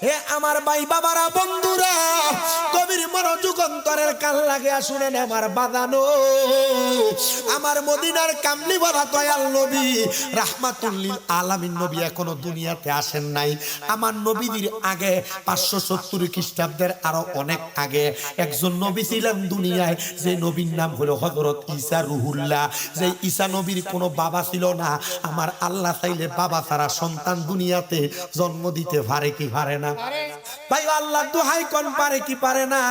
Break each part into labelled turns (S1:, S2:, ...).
S1: হে আমার ভাই বাবারা বন্ধুরা, কবির মনোযোগ অন্তরের কান লাগে শুনেন আমার বাদানো, আমার মদিনার কামলি বলা দয়াল নবী রাহমাতুল লিল আলামিন নবী এখনো দুনিয়াতে আসেন নাই। আমার নবীদের আগে 570 খ্রিস্টাব্দের আরো অনেক আগে একজন নবী ছিলেন দুনিয়ায়, যে নবীর নাম হলো হযরত ঈসা রুহুল্লাহ। যে ঈসা নবীর কোনো বাবা ছিল না। আমার আল্লাহ চাইলে বাবা ছাড়া সন্তান দুনিয়াতে জন্ম দিতে পারে কি পারে না? ভাই আল্লাহ দোহাই কোন পারে কি পারে না?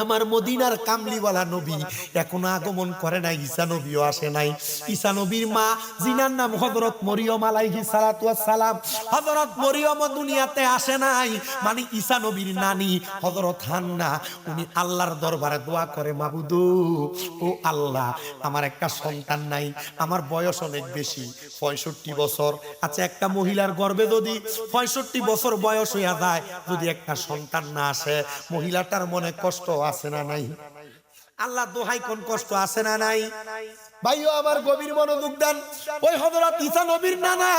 S1: আমার মদিনার কামলিওয়ালা নবী এখনো আগমন করে নাই, ঈসা নবীও আসে নাই। ঈসা নবীর মা জিনার নাম হযরত মরিয়ম আলাইহিস সালাতু ওয়াস সালাম, হযরত মরিয়ম দুনিয়াতে আসে নাই। মানে ঈসা নবীর নানি হযরত হান্না, উনি আল্লাহর দরবারে দোয়া করে, মাবুদু ও আল্লাহ, আমার একটা সন্তান নাই, আমার বয়স অনেক বেশি, 65 বছর। আচ্ছা, একটা মহিলার গর্ভে যদি 65 বছর বয়স হইয়া যায়, যদি একটা সন্তান না আসে, মহিলাটার মনে কষ্ট আছে না নাই? আল্লাহ দোহাই কোন কষ্ট আছে না নাই? ভাইও আমার গভীর মনোযোগ দেন। ওই হযরত ঈসা নবীর নানা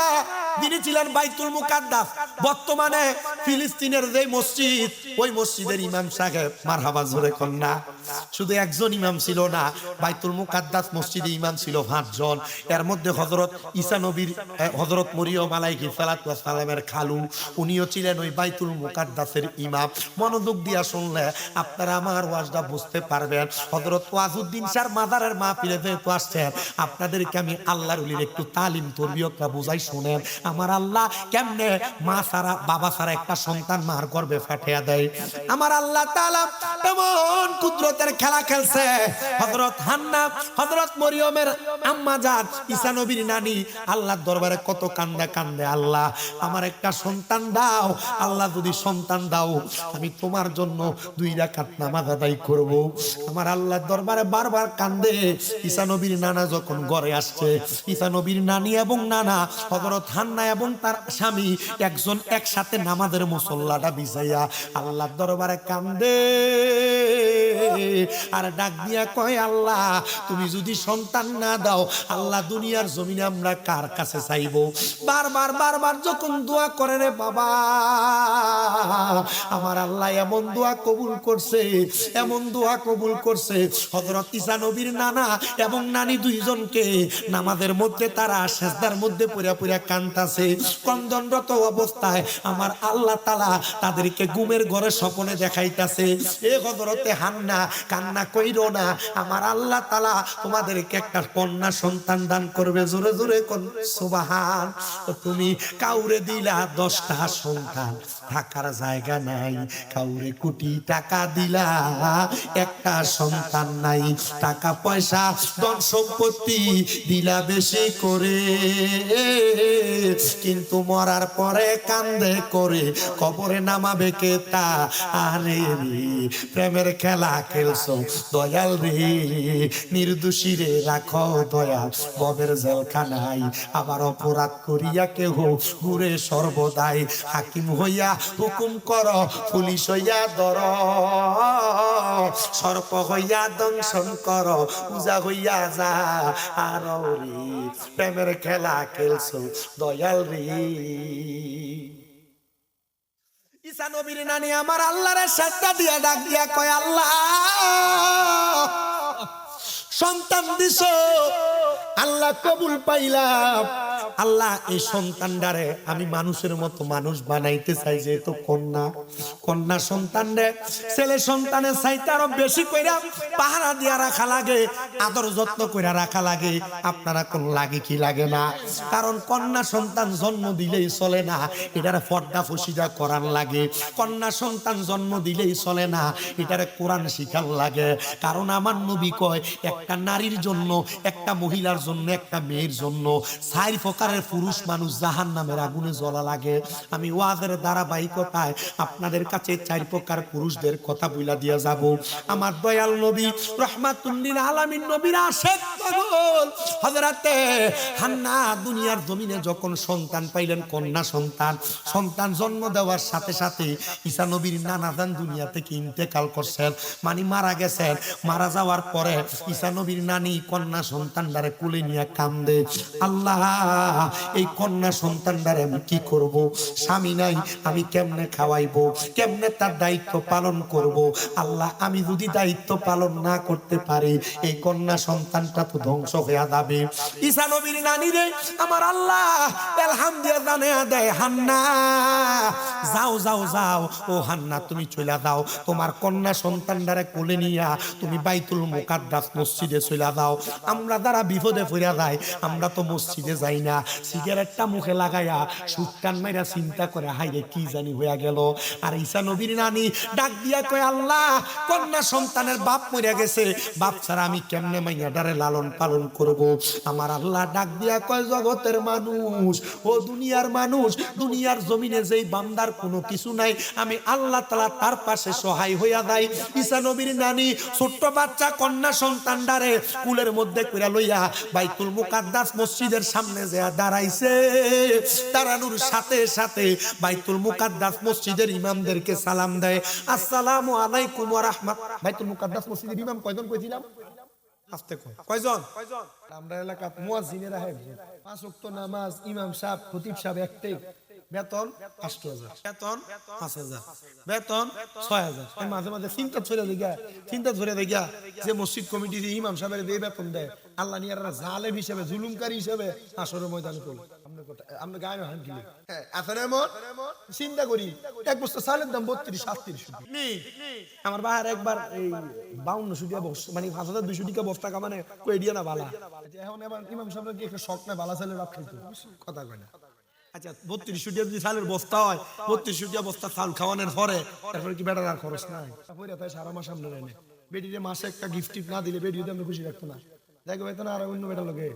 S1: যিনি ছিলেন বাইতুল মুকাদ্দাস, বর্তমানে ফিলিস্তিনের যে মসজিদ, ওই মসজিদের ইমাম সাহেব, মারহাবা জোরে কন্যা। শুধু একজন ইমাম ছিল না, বাইতুল মুকাদ্দাস মসজিদে ইমাম ছিল 5 জন। এর মধ্যে হযরত ঈসা নবীর হযরত মরিয়ম আলাইহিস সালাতু ওয়াস সালামের খালু, উনিও ছিলেন ওই বাইতুল মুকাদ্দাসের ইমাম। মনোযোগ দিয়া শুনলে আপনারা আমার ওয়াজটা বুঝতে পারবেন। হযরত ওয়াজউদ্দিন শাহর মাজারের মাহফিলে যেহেতু আসছেন, আপনাদেরকে আমি আল্লাহর ওলির একটু তালিম তরবিয়তটা বুঝাই শুনেন। আমার আল্লাহ কেমনে মা ছাড়া বাবা ছাড়া একটা সন্তান মার গর্ভে পাঠিয়ে দেয়। আমার আল্লাহ তাআলা এমন কুদরতের খেলা খেলছে। হযরত হান্না, হযরত মরিয়মের আম্মা জান, ঈসা নবীর নানি আল্লাহর দরবারে কত কান্দে কান্দে, আল্লাহ আমার একটা সন্তান দাও, আল্লাহ যদি সন্তান দাও আমি তোমার জন্য 2 রাকাত নামাজ আদায় করব। আমার আল্লাহর দরবারে বারবার কান্দে। ঈসা নবীর নানা যখন ঘরে আসছে, ঈসা নবীর নানি এবং নানা হযরত হান্না এবং তার স্বামী একজন একসাথে নামাজের মুসল্লাটা বিছাইয়া আল্লাহর দরবারে কান্দে আর ডাক দিয়া কয়, আল্লাহ তুমি যদি সন্তান না দাও, আল্লাহ দুনিয়ার জমিনে আমরা কার কাছে চাইবো? বারবার বারবার যখন দোয়া করে রে বাবা, আমার আল্লাহ এমন দোয়া কবুল করছে, এমন দোয়া কবুল করছে। হযরত ঈসা নবীর নানা এবং নানি দুইজনকে নামাজের মধ্যে তারা সেজদার মধ্যে পুরা পুরা কান্তাছে, ক্রন্দনরত অবস্থায় আমার আল্লাহ তাআলা তাদেরকে ঘুমের ঘরে স্বপ্নে দেখাইতাছে, এ হযরতে হান্না কান্না কইরো না, আমার আল্লাহ তাআলা তোমাদেরকে একটা কন্যা সন্তান দান করবে। জোরে জোরে কোন সুবহান। তুমি কাউরে দিলা 10টা সন্তান, থাকার জায়গা নাই, কাউরে কোটি টাকা দিলা, একটা সন্তান নাই, টাকা পয়সা ধন সম্পত্তি দিলা বেশি করে, কিন্তু মরার পরে কান্দে করে কবরে নামাবে কে তা? আরে রে প্রেমের খেলা খেলছো দয়াল রে, নির্দোষী রে রাখো দয়াল ববের জেলখানায়, আবার অপরাধ করিয়া কেহ ঘুরে সর্বদাই, হাকিম হইয়া হুকুম কর, পুলিশ হইয়া ধর, সর্প হইয়া দংশন কর, পূজা হইয়া যা, আর রে প্রেমের খেলা খেলছো দয়াল রে। ঈসা নবীর নানি আমার আল্লাহরে সাজদা দিয়া ডাক দিয়া কয়, আল্লাহ সন্তান দিছো, আল্লাহ কবুল পাইলাম, আল্লাহ এই সন্তানটারে আমি মানুষের মতো মানুষ বানাইতে চাই, যেহেতু কন্যা, কন্যা সন্তান রে ছেলে সন্তানের চাইতে আরো বেশি কইরা পাহারা দিয়া রাখা লাগে, আদর যত্ন কইরা রাখা লাগে। আপনারা কোন লাগে কি লাগে না? কারণ কন্যা সন্তান জন্ম দিলেই চলে না, এটারে পর্দা ফসিদা করার লাগে। কন্যা সন্তান জন্ম দিলেই চলে না, এটারে কোরআন শিখার লাগে। কারণ আমার নবী কয়, একটা নারীর জন্য, একটা মহিলার জন্য, একটা মেয়ের জন্য 4 প্রকারের পুরুষ মানুষ জাহান্নামের আগুনে জ্বলা লাগে। আমি ওয়াজের ধারাবাহিকতায় আপনাদের কাছে 4 প্রকার পুরুষদের কথা বইলা দিয়া যাব। আমার দয়াল নবী রাহমাতুল লিল আলামিন নবীর আশিক পাগল হযরতে হান্না দুনিয়ার জমিনে যখন সন্তান পাইলেন, কন্যা সন্তান, সন্তান জন্ম দেওয়ার সাথে সাথে ঈসা নবীর নানা জান দুনিয়া থেকে ইন্তেকাল করছেন, মানে মারা গেছেন। মারা যাওয়ার পরে ঈসা নবীর নানি কন্যা সন্তানটারে কোলে নিয়ে কান্দে, আল্লাহ এই কন্যা সন্তানটারে আমি কি করব, স্বামী নাই, আমি কেমনে খাওয়াইবো, কেমনে তার দায়িত্ব পালন করব। আল্লাহ, আমি যদি দায়িত্ব পালন না করতে পারি এই কন্যা সন্তানটা তো ধ্বংস হয়ে যাবে। ঈসা নবীর নানি রে আমার আল্লাহ এলহাম দিয়া জানিয়ে দেয়, হান্না যাও যাও যাও, ও হান্না তুমি চলে যাও, তোমার কন্যা সন্তানটারে কোলে নিয়া তুমি বাইতুল মুকাদ্দাস মসজিদে চলে যাও। আমরা যারা বিপদে পড়ে যাই আমরা তো মসজিদে যাই না, সিগারেটটা মুখে লাগাইয়া সুটকান মাইরা চিন্তা করে হাইরে কি জানি হইয়া গেল। আর ঈসা নবীর নানি ডাক দিয়া কয়, আল্লাহ কন্যা সন্তানের বাপ মরে গেছে, বাপ ছাড়া আমি কেমনে মাইয়াটারে লালন পালন করব। আমার আল্লাহ ডাক দিয়া কয়, জগতের মানুষ, ও দুনিয়ার মানুষ, দুনিয়ার জমিনে যেই বান্দার কোনো কিছু নাই আমি আল্লাহ তাআলা তার পাশে সহায় হইয়া যায়। ঈসা নবীর নানি ছোট্ট বাচ্চা কন্যা সন্তানটারে কুলের মধ্যে কইরা লইয়া বাইতুল মুকাদ্দাস মসজিদের সামনে যেয়া দাঁড়াইছে। দাঁড়ানোর সাথে সাথে বাইতুল মুকাদ্দাস মসজিদের ইমামদেরকে সালাম দেয়, আসসালামু আলাইকুম ওয়া রাহমাত। বাইতুল মুকাদ্দাস মসজিদের ইমাম কয়জন কইছিলাম? আস্তে কয়, কয়জন? আমরা এলাকা মুয়াজ্জিনেরা হয় 5 ওয়াক্ত নামাজ, ইমাম সাহেব খতিব সাহেব একটাই, বেতন 8000, বেতন 5000, বেতন 6000। এই মাঝে মাঝে চিন্তা ধরে দেখা যে মসজিদ কমিটি যে ইমাম সাহেবের যে বেতন দেয়, আল্লাহ নিয়ারা জালেম হিসেবে, জুলুমকারী হিসেবে আসরের ময়দানে তোলে। আমরা গায়ে হান দিলে আসলে এমন চিন্তা করি, এক বস্তা চালের দাম 32-37 আমার বাহার একবার এই 52 টাকা বস্তা, মানে 5200 টাকা বস্তা কামানে কই দিয়া না বালা। এখন এবার ইমাম সাহেবের কি একটা শখ না বালা চালের রাত খাইতো, কথা কয় না। আচ্ছা 3200 টাকা যদি চালের বস্তা হয়, 3200 টাকা বস্তা চাল খাওয়ানোর পরে তারপরে কি বেটার আর খরচ নাই? তারপরে তাই সারা মাস সামনে নেয় বেটিরে মাসে একটা গিফট না দিলে বেটি যদি আমি খুশি রাখতো না, দেখো বেতন আর অন্য বেটার লগে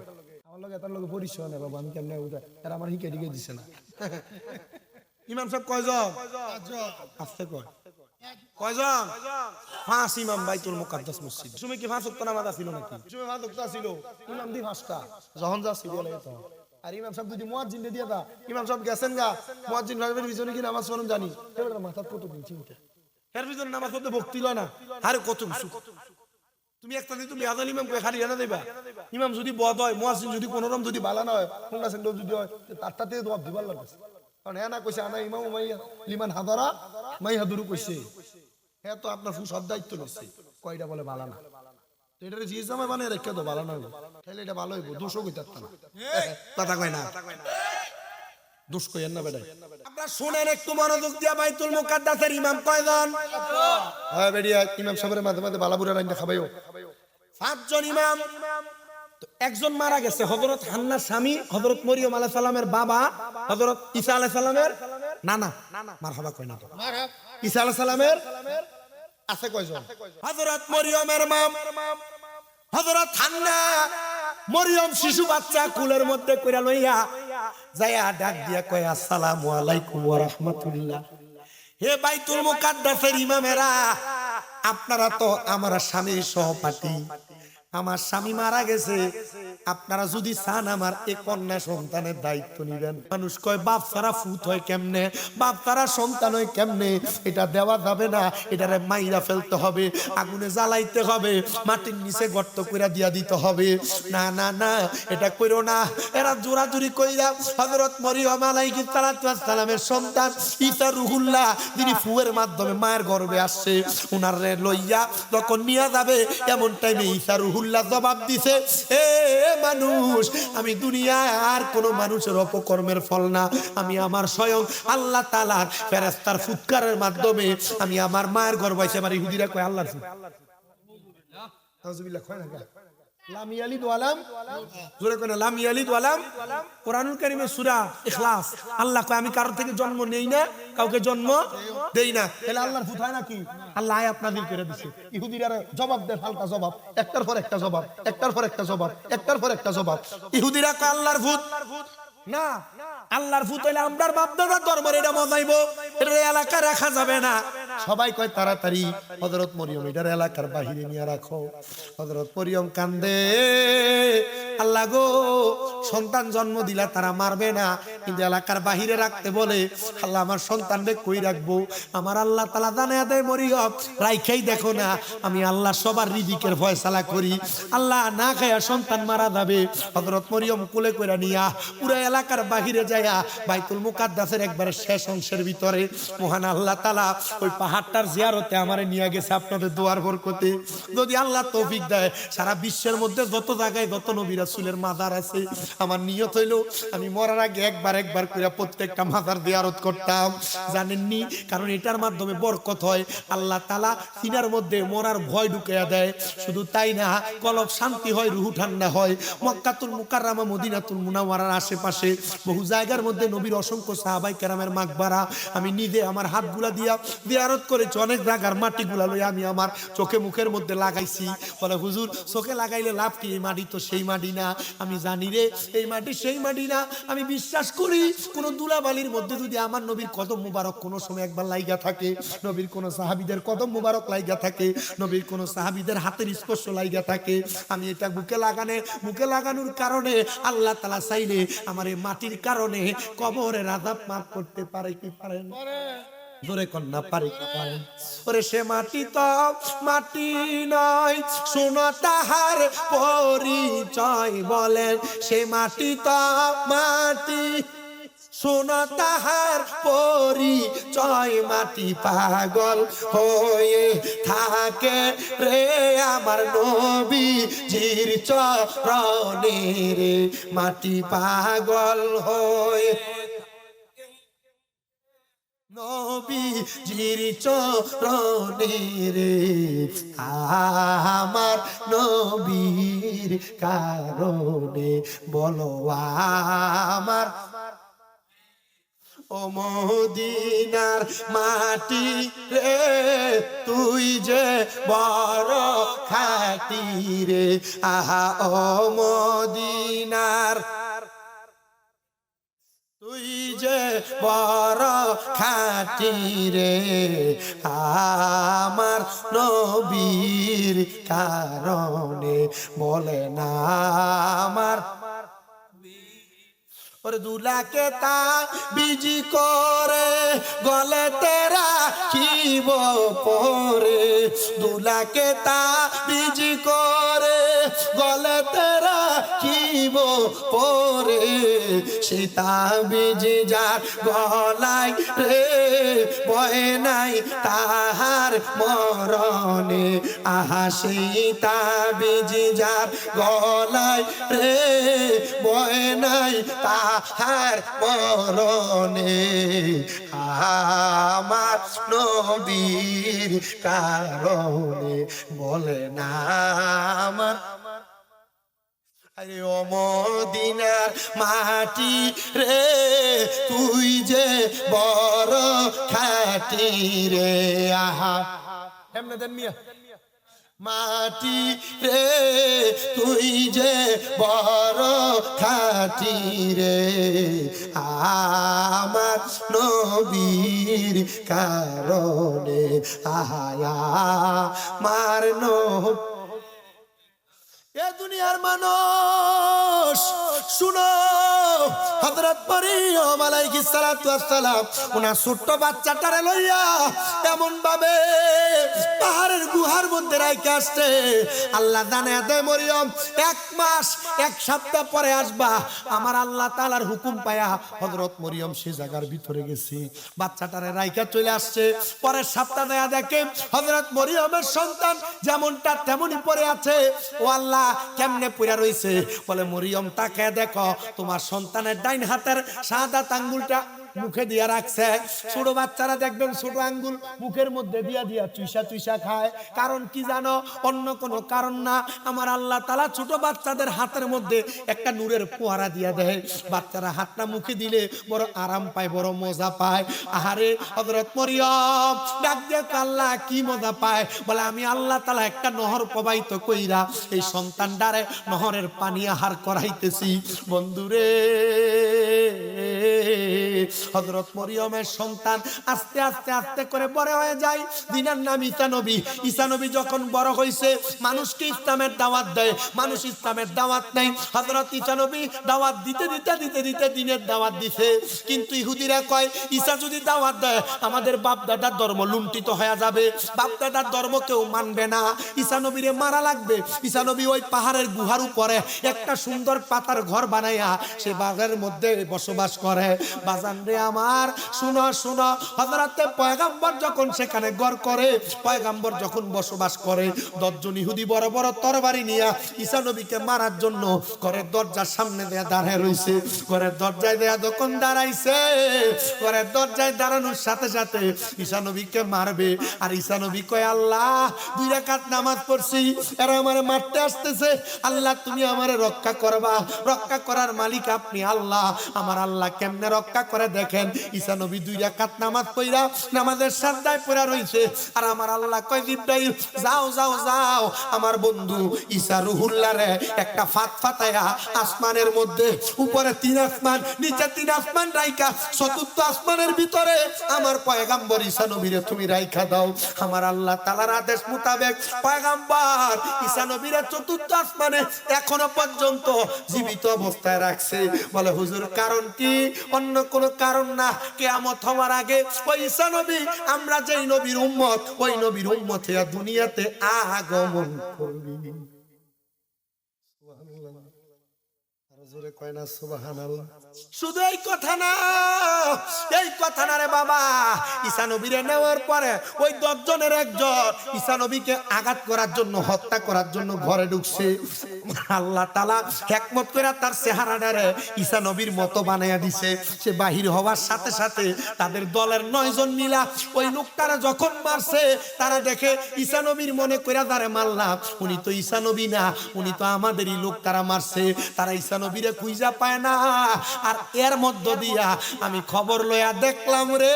S1: আমার লগে তার লগে পরিচয় না বাবা, আমি কেমনে আর আমার হিকে ঢিকে দিছে না। ইমাম সাহেব কয়জন? আস্তে কয়, কয়জন? 5 ইমাম বাইতুল মুকাদ্দাস মসজিদ। তুমি কি 5 ওয়াক্ত নামাজ ছিল নাকি? তুমি 5 ওয়াক্ত ছিল, ইমাম দি 5টা, যখন যা সিরিয়াল হইতো। আর ইমাম সাহেব যদি মুয়াজ্জিন দিয়ে দা, ইমাম সাহেব গেছেন গা, মুয়াজ্জিন ভাইবের পিছনে কি নামাজ পড়েন জানি, এর মাথা কত দিন চিন্তা, এর পিছনে নামাজ পড়তে ভক্তি লয় না, আরে কত কিছু। তুমি একটা দিন তুমি আজান ইমাম কই খালি এনে দেবা, ইমাম যদি বদ হয়, মুয়াজ্জিন যদি কোন রকম যদি বালা না হয়, কোনটা সেন্ড যদি হয়, তারটাতে জবাব দিবার লাগে। কারণ হ্যাঁ না কইছে আনা ইমাম মাইয়া লিমান হাদারা মাই হাদুরু কইছে, হ্যাঁ তো আপনার ফুল সব দায়িত্ব নিচ্ছে, কয়টা বলে বালা না, তো এটারে জি জামাই বানায় রেখে তো বালা না হইব, তাহলে এটা ভালো হইব, দোষও কইতে পারত না, কথা কয় না, দোষ কইেন না বেটা। আপনারা শুনেন একটু মনোযোগ দিয়া, বাইতুল মুকাদ্দাসের ইমাম কয়জন? হ্যাঁ বেডিয়া ইমাম সাহেবের মাঝে মাঝে বালাবুরা রাইন্দা খাবাইও, 5 জন ইমাম। তো একজন মারা গেছে, হযরত হান্নার স্বামী, হযরত মরিয়ম আলাইহিস সালামের বাবা, হযরত ঈসা আলাইহিস সালামের নানা, মারহাবা কয় না তো, ঈসা আলাইহিস সালামের আছে কয়জন? হযরত মরিয়মের মা হযরত হান্না, মরিয়ম শিশু বাচ্চা কুলের মধ্যে কইরা লইয়া যায়া ডাক দিয়া কয়, আসসালামু আলাইকুম ওয়া রাহমাতুল্লাহ। হে বাইতুল মুকাদ্দাসের ইমামেরা, আপনারা তো আমার স্বামীর সহপাঠী, আমার স্বামী মারা গেছে, আপনারা যদি চান আমার এই কন্যা সন্তানের দায়িত্ব নিবেন। মানুষ কয় বাপ ছাড়া ফুত হয় কেমনে, বাপ ছাড়া সন্তান হয় কেমনে, এটা দেওয়া যাবে না, এটারে মাইরা ফেলতে হবে, আগুনে জ্বালাইতে হবে, মাটির নিচে গর্ত কইরা দিয়া দিতে হবে। না না না, এটা কইরো না। এরা জোরাজুরি কইরা হযরত মরিয়ম আলাইহিস সালামের সন্তান ঈসা রুহুল্লাহ, যিনি ফুয়ের মাধ্যমে মায়ের গর্ভে আসছে, উনারে লইয়া যখন নিয়ে যাবে, এমন টাইমে ঈসা রুহুল্লাহ জবাব দিছে, এ মানুষ, আমি দুনিয়ার কোন মানুষের অপকর্মের ফল না, আমি আমার স্বয়ং আল্লাহ তাআলার ফেরেশতার ফুৎকারের মাধ্যমে আমি আমার মায়ের গর্ভে এসে, আমার ইহুদিরা কয় আল্লাহর ফুৎ, আউযুবিল্লাহ কয় না, লাম ইয়ালিদ ওয়া লাম, জোরে কয় না, লাম ইয়ালিদ ওয়া লাম। কোরআনুল কারীমের সূরা ইখলাস, আল্লাহ কয় আমি কারো থেকে জন্ম নেই না, কাউকে জন্ম দেই না, তাহলে আল্লাহর ফুত হয় নাকি? আল্লাহ আয়াত নাযিল করে দিয়েছে, ইহুদিরা জবাব দেয়, হালকা জবাব, একটার পর একটা জবাব, একটার পর একটা জবাব, একটার পর একটা জবাব। ইহুদিরা কয় আল্লাহর ফুত না, আল্লাহর ফুত হইলে আমরার বাপ দাদা ধর্মের এটা মজাইবো, এটা এলাকা রাখা যাবে না। সবাই কয় তাড়াতাড়ি হযরত মরিয়ম এটার এলাকার বাহিরে নিয়ে রাখো। হযরত মরিয়ম কান্দে, আল্লাহ গো সন্তান জন্ম দিলা তারা মারবে না, কিন্তু এলাকার বাহিরে রাখতে বলে। আল্লাহ আমার সন্তানকে কই রাখবো? আমার আল্লাহ তাআলা জানায়া দেয় মরিয়ম রাইখাই দেখো না, আমি আল্লাহ সবার রিজিকের ফয়সালা করি। আল্লাহ না খায়া সন্তান মারা যাবে, হযরত মরিয়ম কোলে কইরা নিয়া পুরো এলাকার বাহিরে যায়া বাইতুল মুকাদ্দাসের একবারে শেষ অংশের ভিতরে মহান আল্লাহ তাআলা ওই পাহাড়টার জিয়ারতে আমারে নিয়ে গেছে আপনাদের দোয়ার বরকতে। যদি আল্লাহ তৌফিক দেয় সারা বিশ্বের মধ্যে যত জায়গায় যত নবী রাসূলের মাজার আছে, আমার নিয়ত হইল আমি মরার আগে একবার একবার করে প্রত্যেকটা মাজার জিয়ারত করতাম, জানেননি? কারণ এটার মাধ্যমে বরকত হয়। আল্লাহ তাআলা সিনার মধ্যে মরার ভয় ঢুকাইয়া দেয়। শুধু তাই না, কলব শান্তি হয়, রুহু ঠান্ডা হয়। মক্কাতুল মুকাররমা মদিনাতুল মুনাওয়ারার আশেপাশে বহু জায়গার মধ্যে নবীর অসংখ্য সাহাবায়ে কেরামের মাকবারা আমি নিজে আমার হাতগুলা দিয়া জিয়ারত করেছি। অনেক জায়গার মাটিগুলা লই আমি আমার চোখে মুখের মধ্যে লাগাইছি। বলে হুজুর চোখে লাগাইলে লাভ কি? এই মাটি তো সেই মাটি না। আমি জানি রে এই মাটি সেই মাটি না। আমি বিশ্বাস করি কোন দুলাবালির মধ্যে যদি আমার নবীর কদম মুবারক কোন সময় একবার লাইগা থাকে, নবীর কোন সাহাবীদের কদম মুবারক লাইগা থাকে, নবীর কোন সাহাবীদের হাতের স্পর্শ লাইগা থাকে, আমি এটা বুকে লাগানোর কারণে আল্লাহ তাআলা চাইলে আমার এই মাটির কারণে কবরের আযাব মাফ করতে পারে কি পারে না? জোরে কন্যা পারে কি পারে? ওরে সে মাটি তো মাটি নয়, শোনো তাহার পরিচয় বলেন। সে মাটি তো মাটি, শোনো তাহার পরিচয়। মাটি পাগল হয়ে থাকে রে আমার নবীজির চরণে রে। মাটি পাগল হয়ে নবীজির চরণে রে, আমার নবীর কারণে বলো আমার ও মদিনার মাটি রে, তুই যে বড় খাঁটি রে। আহা ও মদিনার তুই যে বড় খাঁটি রে, আমার নবীর কারণে বলে না আমার। ওরে দুলাকে তা বিজি করে গলে তেরা কিব পরে, দুলাকে তা বিজি করে গলে তেরা কিব পরে। সীতা বিজি যার গলায় রে, বয় নাই তাহার মরণে। আহা সীতা বিজি যার গলায় রে, বয় নাই তাহার মরণে। আমার নবীর কারণে বলে না আমার। আরে ও মদিনার মাটি রে, তুই যে বড় খাঁটি রে। আহা এমনে দেন মিয়া। মাটি রে তুই যে বড় খাঁটি রে, আমার নবীর কারণে। আহায়া মার নবী। এ দুনিয়ার মানুষ শুনো, হযরত মরিয়ম আলাইহিস সালাতু ওয়াস সালাম ওনার ছোট্ট বাচ্চাটারে লইয়া এমন ভাবে পাহাড়ের গুহার মধ্যে রাইখা আসছে। আল্লাহ জানায়া দেয় মরিয়ম 1 মাস 1 সপ্তাহ পরে আসবা। আমার আল্লাহ তাআলার হুকুম পায়া হযরত মরিয়ম সে জায়গার ভিতরে গেছে, বাচ্চাটারে রাইখা চলে আসছে। পরের সপ্তাহ দেয়া দেখে হযরত মরিয়মের সন্তান যেমনটা তেমনই পড়ে আছে। ও আল্লাহ কেমনে পড়ে রইছে? বলে মরিয়ম তাকায় দেখো তোমার সন্তানের ডাইন হাতের শাহাদাত আঙ্গুলটা মুখে দিয়া রাখছে। ছোট বাচ্চারা দেখবেন ছোট আঙ্গুল মুখের মধ্যে দিয়া দিয়া চুইসা খায়। কারণ কি জানো? অন্য কোনো কারণ না, আমার আল্লাহ তাআলা ছোট বাচ্চাদের হাতের মধ্যে একটা নূরের ফোয়ারা দিয়া দেয়। বাচ্চারা হাতটা মুখে দিলে বড় আরাম পায়, বড় মজা পায়। আহারে হযরত মরিয়ম ডাক দিয়ে আল্লাহ কি মজা পায়? বলে আমি আল্লাহ তাআলা একটা নহর প্রবাহিত কইরা এই সন্তানটারে নহরের পানি আহার করাইতেছি। বন্ধুরে হযরত মরিয়মের সন্তান আস্তে আস্তে আস্তে করে বড় হয়ে যায়। দিনার নাম ঈসা নবী। ঈসা নবী যখন বড় হয়েছে, মানুষকে ইসলামের দাওয়াত দেয়, মানুষ ইসলামের দাওয়াত নেয়। হযরত ঈসা নবী দাওয়াত দিতে দিতে দিতে দিতে দিনের দাওয়াত দিছে। কিন্তু ইহুদিরা কয়, ঈসা যদি দাওয়াত দেয় আমাদের বাপ দাদার ধর্ম লুণ্ঠিত হয়ে যাবে, বাপ দাদার ধর্ম কেউ মানবে না, ঈসা নবীরে মারা লাগবে। ঈসা নবী ওই পাহাড়ের গুহার উপরে একটা সুন্দর পাতার ঘর বানাইয়া সে বাগানের মধ্যে বসবাস করে। বাজান রে আমার, শুনো শুনো, হযরতে পয়গম্বর যখন সেখানে ঘর করে, পয়গম্বর যখন বসবাস করে, 10 জন ইহুদি বড় বড় তরবারি নিয়ে ঈসা নবীকে মারার জন্য ঘরের দরজার সামনে দিয়ে দাঁড়ায় রইছে। ঘরের দরজায় দেয়া যখন দাঁড়াইছে, ঘরের দরজায় দাঁড়ানোর সাথে সাথে ঈসা নবীকে মারবে। আর ঈসা নবী কয়, আল্লাহ 2 রাকাত নামাজ পড়ছি, এরা আমারে মারতে আসতেছে, আল্লাহ তুমি আমারে রক্ষা করবা, রক্ষা করার মালিক আপনি আল্লাহ, আমার আল্লাহ কেমনে রক্ষা করে দেখেন। ঈসা নবী 2 রাকাত নামাজ পড়া নামাজের সাজদায় পড়া রইছে। আর আমার আল্লাহ কয়, জিবরাইল যাও যাও যাও, আমার বন্ধু ঈসা রুহুল্লাহ রে একটা ফাতায়া আসমানের মধ্যে, উপরে 3 আসমান নিচে 3 আসমান রাইখা 4র্থ আসমানের ভিতরে আমার পয়গম্বর ঈসা নবীরে তুমি রাইখা দাও। আমার আল্লাহ তাআলার আদেশ মোতাবেক পয়গম্বর ঈসা নবীরে 4র্থ আসমানে এখনো পর্যন্ত জীবিত অবস্থায় রাখছে। বলে হুজুর কারণ কি? অন্য কোন কারণ না, কিয়ামত হওয়ার আগে ওই ঈসা নবী, আমরা যেই নবীর উম্মত, ওই নবীর উম্মত হইয়া দুনিয়াতে আগমন করবে। সুবহানাল্লাহ, আর জোরে কয় না সুবহানাল্লাহ। শুধু এই কথা না, এই কথা না রে বাবা, ঈসা নবীরে নেওয়ার পরে ওই 10 জনের একজন ঈসা নবীকে আঘাত করার জন্য, হত্যা করার জন্য ঘরে ঢুকছে। আল্লাহ তাআলা হিকমত করে তার চেহারাটারে ঈসা নবীর মতো বানায়া দিছে। সে বাহির হওয়ার সাথে সাথে তাদের দলের 9 জন মিলা ওই লোকটারে যখন মারছে, তারা দেখে ঈসা নবীর মনে কইরা দারে মারলাম, উনি তো ঈসা নবী না, উনি তো আমাদেরই লোক, তারা মারছে। তারা ঈসা নবীরে খুঁজা পায় না। আর এর মধ্য দিয়া আমি খবর লইয়া দেখলাম রে,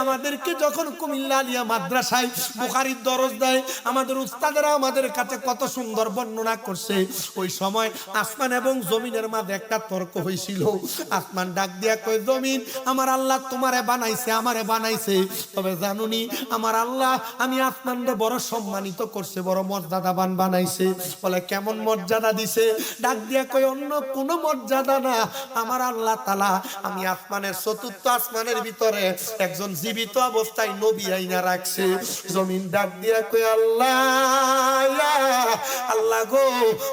S1: আমাদেরকে যখন কুমিল্লা আলিয়া মাদ্রাসায় বুখারীর দরজ দেয়, আমাদের উস্তাদেরা আমাদের কাছে কত সুন্দর বর্ণনা করছে। ওই সময় আসমান এবং জমিনের মাঝে একটা তর্ক হয়েছিল। আসমান ডাক দিয়া কই, জমিন আমার আল্লাহ তোমারে বানাইছে, আমারে বানাইছে, তবে জানুনি আমার আল্লাহ আমি আসমানরে বড় সম্মানিত করছে, বড় মর্যাদাবান বানাইছে। বলে কেমন মর্যাদা দিছে? ডাক দিয়া কই, অন্য কোন মর্যাদা না, আমার আল্লাহ তাআলা আমি আসমানের 4র্থ আসমানের ভিতরে একজন জীবিত অবস্থায় নবী আইনা রাখছে। জমিন ডাক দিয়া কই, আল্লাহ আল্লাহ গো,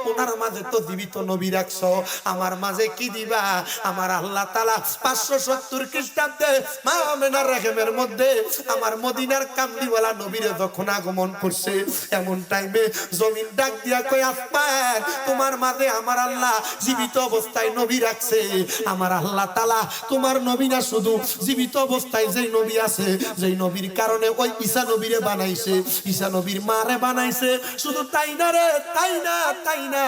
S1: ওনার মাঝে তো জীবিত নবী রাখছো, আমার মাঝে কি দিবা? আমার আল্লাহ তাআলা 570 খ্রিস্টাব্দে মা আমেনার রেহেমের মধ্যে আমার মদিনার কামলিওয়ালা নবীরে যখন আগমন করছে, এমন টাইমে জমিন ডাক দিয়া কই, আসমান তোমার মাঝে আমার আল্লাহ জীবিত অবস্থায় নবী রাখছে। আমার আল্লাহ তাআলা তোমার নবী না, শুধু জীবিত অবস্থায় যেই নবী আছে, যেই নবীর কারণে ওই ঈসা নবীরে বানাইছে, ঈসা নবীর মারে বানাইছে। শুধু তাই না রে, তাই না, তাই না,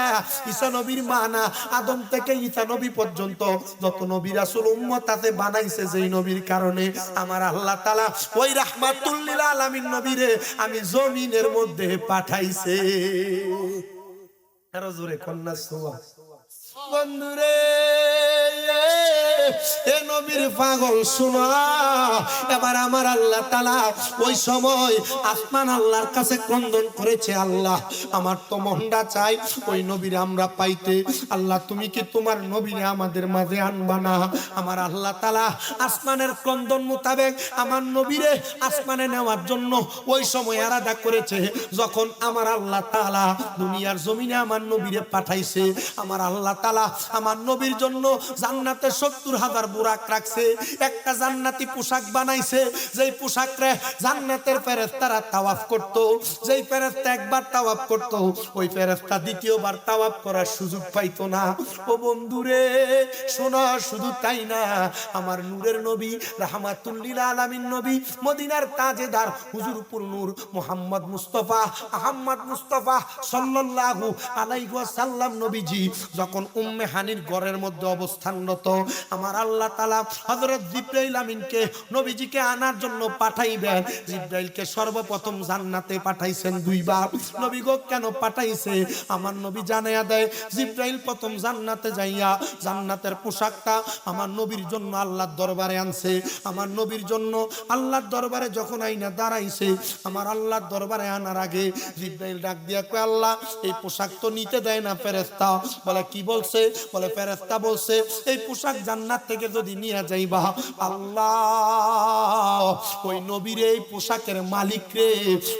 S1: ঈসা নবীর মা না, আদম থেকে ঈসা নবী পর্যন্ত যত নবী রাসূল উম্মত তাতে বানাইছে যেই নবীর কারণে আমার আল্লাহ তাআলা ওই রাহমাতুল লিল আলামিন নবীরে আমি জমিনের মধ্যে পাঠাইছে। আরো জোরে কন্যা সুবহান। বন্ধুরে এ নবীর পাগল শোনা, এবার আমার আল্লাহ তাআলা ওই সময় আসমান আল্লাহর কাছে ক্রন্দন করেছে, আল্লাহ আমার তো মনটা চাই ওই নবীরে আমরা পাইতে, আল্লাহ তুমি কি তোমার নবীরে আমাদের মাঝে আনবা না? আমার আল্লাহ তাআলা আসমানের ক্রন্দন মোতাবেক আমার নবীরে আসমানে নেওয়ার জন্য ওই সময় আলাদা করেছে। যখন আমার আল্লাহ তাআলা দুনিয়ার জমিনে আমার নবীরে পাঠাইছে, আমার আল্লাহ তাআলা আমার নবীর জন্য জান্নাতে 70,000 বুরাক রাখছে। একটা জান্নাতি পোশাক বানাইছে, যেই পোশাকরে জান্নাতের ফেরেশতারা তাওয়াফ করত। যেই ফেরেশতা একবার তাওয়াফ করত, ওই ফেরেশতা দ্বিতীয়বার তাওয়াফ করার সুযোগ পাইতো না। ও বন্ধুরে শোনো, শুধু তাই না, আমার নূরের নবী, রাহমাতুল লিল আলামিন নবী, মদিনার তাজেদার হুজুরপুর নূর মুহাম্মদ মুস্তাফা আহমদ মুস্তাফা সাল্লাল্লাহু আলাইহি ওয়াসাল্লাম নবীজি যখন উম্মে হানির ঘরের মধ্যে অবস্থানরত, আমার আমার আল্লাহ তাআলা হযরত জিবরাইল আমিনকে নবীজিকে আনার জন্য পাঠাইবেন। জিবরাইলকে সর্বপ্রথম জান্নাতে পাঠাইছেন দুইবার। নবী গো কেন পাঠাইছে আমার নবী জানায়া দেয়। জিবরাইল প্রথম জান্নাতে যাইয়া জান্নাতের পোশাকটা আমার নবীর জন্য আল্লাহর দরবারে আনছে। আমার নবীর জন্য আল্লাহর দরবারে যখন আইনা দাঁড়াইছে, আমার আল্লাহর দরবারে আনার আগে জিবরাইল ডাক দিয়া কয়, আল্লাহ এই পোশাক তো নিতে দেয় না ফেরেশতা। বলে কি বলছে? বলে ফেরেশতা বলছে এই পোশাক জান্নাত থেকে যদি নিয়ে যাইবা, আল্লাহ ওই নবীর এই পোশাকের মালিক রে,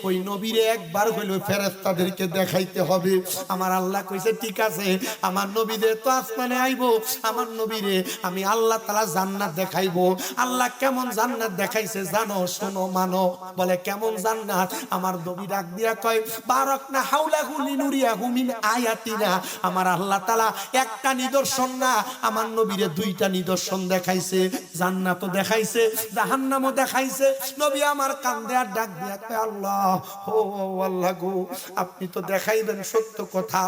S1: ওই নবীরে একবার হইলো ফেরেশতাদেরকে দেখাইতে হবে। আমার আল্লাহ কইছে ঠিক আছে, আমার নবীদের তো আসমানে আইবো, আমার নবীরে আমি আল্লাহ তাআলা জান্নাত দেখাইবো। আল্লাহ কেমন জান্নাত দেখাইছে জানো, শোনো মানো। বলে কেমন জান্নাত? আমার নবী ডাক দিয়া কয়, বারাকনা হাওলাহু লিনুরিয়াহু মিন আয়াতিনা। আমার আল্লাহ তাআলা একটা নিদর্শন না, আমার নবীরে দুইটা নিদর্শন দেখাইছে। জান্নাতও দেখাইছে, জাহান্নামও দেখাইছে। নবী আমার কান্দে আর ডাক দিয়া কয়, আল্লাহ ও আল্লাহ গো, আপনি তো দেখাইবেন সত্য কথা।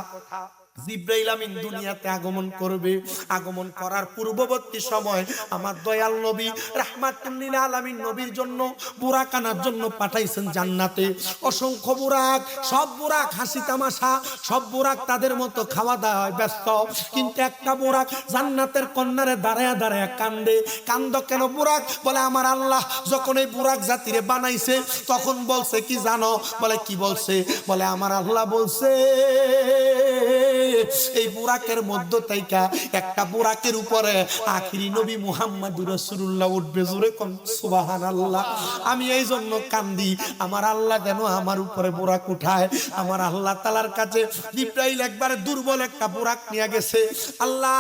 S1: জিবরাইল আমিন দুনিয়াতে আগমন করবে। আগমন করার পূর্ববর্তী সময় আমার দয়াল নবী রাহমাতুল লিল আলামিন নবীর জন্য বুরাক আনার জন্য পাঠাইছেন জান্নাতে। অসংখ্য বুরাক, সব বুরাক হাসি তামাশা, সব বুরাক তাদের মতো খাওয়া দাওয়ায় ব্যস্ত। কিন্তু একটা বুরাক জান্নাতের কন্যারে দাঁড়ায়া দাঁড়ায়া কান্দে। কান্দ কেন বুরাক? বলে আমার আল্লাহ যখন এই বুরাক জাতিরে বানাইছে তখন বলছে কি জানো? বলে কি বলছে? বলে আমার আল্লাহ বলছে এই বুরাকের মধ্য থেকে একটা বুরাকের উপরে আখিরি নবী মুহাম্মদুর রাসূলুল্লাহ উঠবে। জোরে কোন সুবহানাল্লাহ। আমি এই জন্য কান্দি, আমার আল্লাহ যেন আমার উপরে বুরাক উঠায়। আমার আল্লাহ তাআলার কাছে জিবরাইল একবারে দুর্বল একটা বুরাক নিয়ে গেছে। আল্লাহ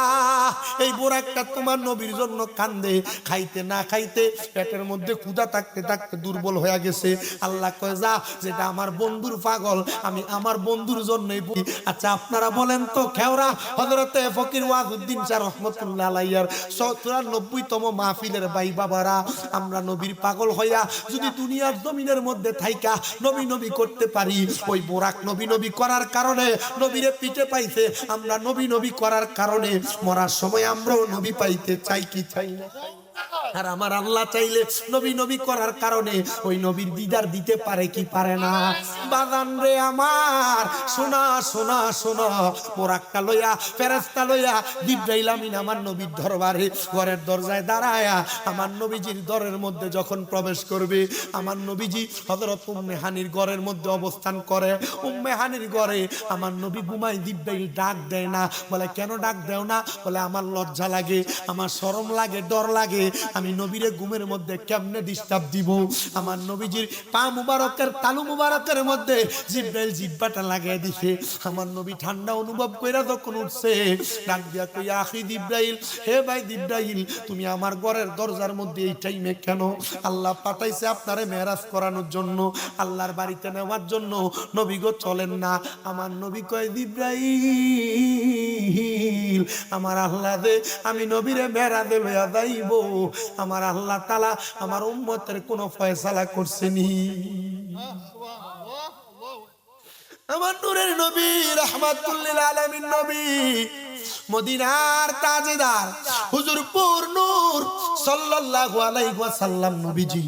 S1: এই বুরাকটা তোমার নবীর জন্য কান্দে, খাইতে না খাইতে পেটের মধ্যে ক্ষুধা থাকতে থাকতে দুর্বল হয়ে গেছে। আল্লাহ কয় যা, যেটা আমার বন্ধুর পাগল আমি আমার বন্ধুর জন্যই। আচ্ছা আপনারা বলেন তো খেওরা হযরতে ফকির ওয়াজউদ্দিন শাহ রাহমাতুল্লাহ আলাইহির ৯৪তম মাহফিলের ভাই বাবারা, আমরা নবীর পাগল হইয়া যদি দুনিয়ার জমিনের মধ্যে থাইকা নবী নবী করতে পারি, ওই বোরাক নবী নবী করার কারণে নবীরে পিঠে পাইছে। আমরা নবী নবী করার কারণে মরার সময় আমরাও নবী পাইতে চাই কি চাই না? আর আমার আল্লাহ চাইলে নবী নবী করার কারণে ওই নবীর দিদার দিতে পারে কি পারে না? বাজান রে আমার, শোনা শোনা শোনা, বোরাকটা লইয়া ফেরেশতা লইয়া জিবরাইল আমিন আমার নবীর দরবারে ঘরের দরজায় দাঁড়ায়া আমার নবীজির দরের মধ্যে যখন প্রবেশ করবে, আমার নবীজি হযরত উম্মে হানির ঘরের মধ্যে অবস্থান করে। উম্মে হানির ঘরে আমার নবী ঘুমায়। জিবরাইল ডাক দেয় না। বলে কেন ডাক দেও না? বলে আমার লজ্জা লাগে, আমার শরম লাগে, ডর লাগে। আমি নবীরে ঘুমের মধ্যে কেমনে ডিস্টার্ব দিব? আমার নবীজির পা মুবারকের তালু মুবারকের মধ্যে জিবরাইল জিহ্বাটা লাগিয়ে দিছে। আমার নবী ঠান্ডা অনুভব কইরা যখন উঠছে, ডাক দিয়া কই, আখি জিবরাইল, হে ভাই জিবরাইল, তুমি আমার ঘরের দরজার মধ্যে এই টাইমে কেন? আল্লাহ পাঠাইছে আপনারে মেরাজ করানোর জন্য, আল্লাহর বাড়িতে নেওয়ার জন্য। নবী গো চলেন না। আমার নবী কয়, জিবরাইল আমার আল্লাহ দে আমি নবীরে মেরাজে লইয়া যাইব। আমার আল্লাহ তাআলা আমার উম্মতের কোনো ফয়সালা করছেনি? আমার নূরের নবী রাহমাতুল লিল আলামিন নবী, মদিনার তাজদার হুজুর পুর নূর সাল্লাল্লাহু আলাইহি ওয়াসাল্লাম নবীজি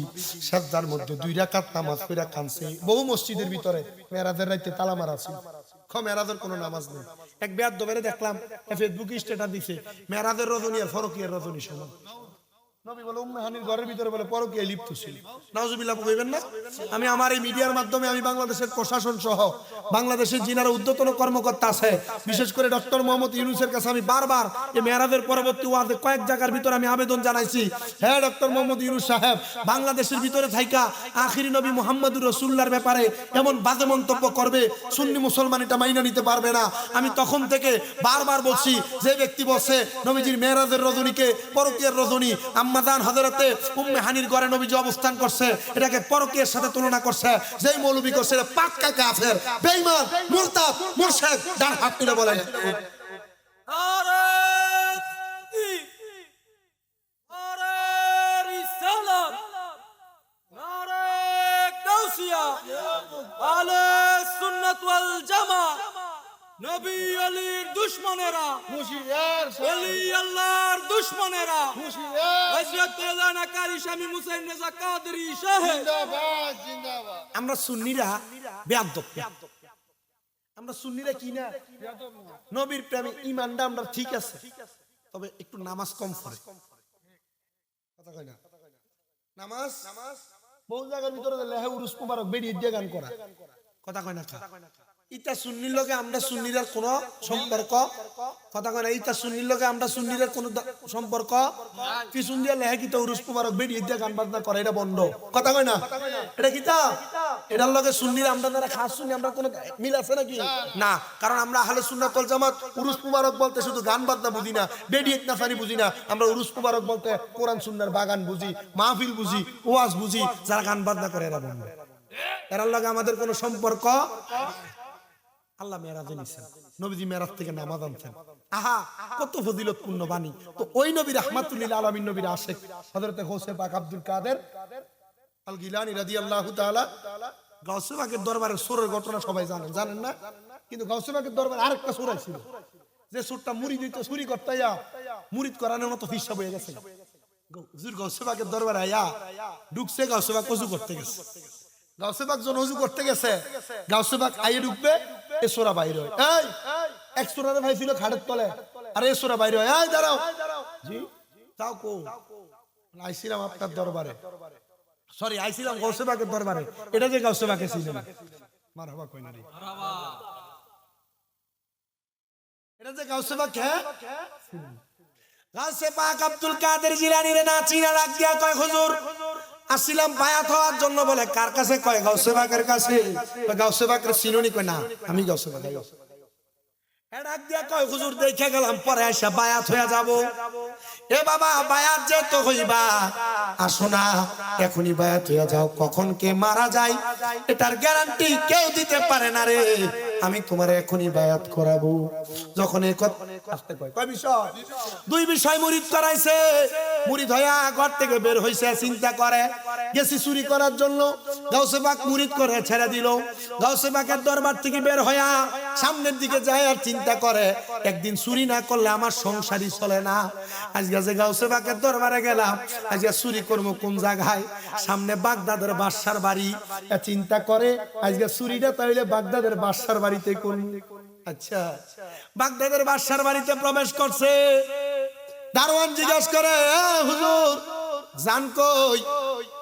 S1: সাজদার মধ্যে 2 রাকাত নামাজ পড়া কানছে। বহু মসজিদের ভিতরে মেরাজের রাতে তালা মারা ছিল, মেরাজের কোনো নামাজ নেই। এক বেয়াদবেরে দেখলাম ফেসবুকে স্ট্যাটাস দিছে, মেরাজের রজনী আর ফরকিয়ার রজনী সমান। নবী বলে উম্মে হানির ঘরের ভিতরে বলে পরকীয়ায় লিপ্ত ছিল। নাউজুবিল্লাহ কইবেন না? আমি আমার এই মিডিয়ার মাধ্যমে আমি বাংলাদেশের প্রশাসন সহ বাংলাদেশের যিনারা উদ্যতন কর্মকর্তা আছে, বিশেষ করে ডক্টর মোহাম্মদ ইউনূসের কাছে আমি বারবার এই মেরাজের পরবর্তী ওয়াজে কয়েক জায়গার ভিতরে আমি আবেদন জানাইছি, হ্যাঁ ডক্টর মোহাম্মদ ইউনূস সাহেব, বাংলাদেশের ভিতরে থাইকা আখিরি নবী মুহাম্মদুর রাসূলুল্লাহর ব্যাপারে এমন বাজে মন্তব্য করবে, সুন্নি মুসলমান এটা মাইনা নিতে পারবে না। আমি তখন থেকে বারবার বলছি, যে ব্যক্তি বলছে নবীজির মেরাজের রজনীকে পরকীয়ার রজনী, আম্মাজান হযরতে উম্মে হানির ঘরে নবীজি অবস্থান করছে, এটাকে পরকীয়ার সাথে তুলনা করছে, যেই মৌলবী করছে এটা পাক্কা কাফের, বেঈমান, মুরতাদ, মুরশিদ। ডান হাত তুলে বলেন
S2: আহলে সুন্নাত ওয়াল জামাত, নবী আলীর দুশমনেরা,
S3: হুশিয়ার
S2: ওলি আল্লাহর দুশমনেরা,
S3: হুশিয়ার
S2: হযরত মাওলানা কারি শামী মুসাইন রেজা কাদরী সাহেব।
S3: জিন্দাবাদ জিন্দাবাদ
S1: আমরা সুন্নিরা বেয়াদব। আমরা সুন্নিরা কি না, নবীর প্রেমে ঈমানটা আমরা ঠিক আছে, তবে একটু নামাজ কম পড়ে। কথা কয় না, নামাজ বহু জায়গার ভিতরে লেহে উরুস মুবারক বেরিয়ে দিয়ে গান করা। কথা কয় না, ইটা সুন্নির লগে আমরা সুন্নিরা কোন সম্পর্ক, কথা কয় না, ইটা সুন্নির লগে আমরা সুন্নিরা কোন সম্পর্ক, পিছন দিয়ে লেহে কিতা উরুস মুবারক বেরিয়ে দিয়ে গান বাজনা করে, এটা বন্ধ। কথা কয় না, এটা কিতা, এটার লগে সুন্নিরা আমরা যারা খাস সুন্নি আমরা কোন মিল আছে নাকি? না, কারণ আমরা আহলে সুন্নাত ওয়াল জামাত উরুস মুবারক বলতে শুধু গান বাজনা বুঝি না, বেডিয়েত নাচানি বুঝি না, আমরা উরুস মুবারক বলতে কোরআন সুন্নাহর বাগান বুঝি, মাহফিল বুঝি, ওয়াজ বুঝি। যারা গান বাজনা করে এরা বন্ধ, এরার লগে আমাদের কোনো সম্পর্ক। আল্লাহ মেরাজে নিছেন, নবীজি মেরাজ থেকে নামাজ আনছেন। আহা, কত ফজিলতপূর্ণ বাণী। তো ওই নবী রাহমাতুল লিল আলামিন নবীর আশিক হযরত গৌসে পাক আব্দুল কাদের আল গিলানী রাদিয়াল্লাহু তাআলা, গৌসে পাকের দরবারে সূরের ঘটনা সবাই জানেন, জানেন না? কিন্তু গৌসে পাকের দরবারে আরেকটা সূরা ছিল, যে সূরটা মুরিদ হইতো, চুরি করতেয়া মুরিদ করানোর মতো হিসাব হয়ে গেছে। হুজুর গৌসে পাকের দরবারে আয়া ঢুকছে, গৌসে পাক ওযু করতে গেছে। গাউসে পাক যখন ওযু করতে গেছে, গাউসে পাক আইয়ে ঢুকবে, এ সূরা বাইরে হয়। এই এক সূরারে ভাই ছিল খাটের তলে, আর এ সূরা বাইরে হয়। এই দাঁড়াও, জি যাও কো, আইছিলাম আপনার দরবারে, সরি আইছিলাম গাউসে পাকের দরবারে। এটা যে গাউসে পাকে ছিল না, মারহাবা কই না রে, এটা যে গাউসে পাক, হ্যাঁ গাউসে পাক আব্দুল কাদের জিলানী রে না চিনা লাগ দিয়া কয়, হুজুর আসিলাম বায়াত হওয়ার জন্য। বলে কার কাছে? কয় গাউসে পাকের কাছে। গাউসে পাকের চিনুনি? কয় না, আমি গাউসে পাক। ডাক দিয়া কয়, হুজুর দেখে গেলাম, পরে এসে বায়াত হয়ে যাব। এ বাবা, বায়াত যে তো হইবা, আসো না এখনই বায়াত হয়ে যাও। কখন কে মারা যায় এটার গ্যারান্টি কেউ দিতে পারে না রে, আমি তোমার এখনই বায়াত করাবো। যখন এই কথা কয় বিষয়, দুই বিষয় মুরিদ করাইছে। মুরিদ হইয়া ঘর থেকে বের হইছে, চিন্তা করে গেছি চুরি করার জন্য। গাউসে পাক মুরিদ করে ছেড়ে দিল। গাউসে পাকের দরবার থেকে বের হইয়া সামনের দিকে যায় আর চিন্তা করে, একদিন চুরি না করলে আমার সংসারই চলে না। আজকে যে গাউসে পাকের দরবারে গেলাম, আজকে চুরি করবো কোন জায়গায়? সামনে বাগদাদের বাদশার বাড়ি। চিন্তা করে আজকে চুরিটা তাইলে বাগদাদের বাদশার বাড়িতে করব। আচ্ছা, বাগদাদের বাদশার বাড়িতে প্রবেশ করছে। দারোয়ান জিজ্ঞাসা করে, হুজুর জান কই?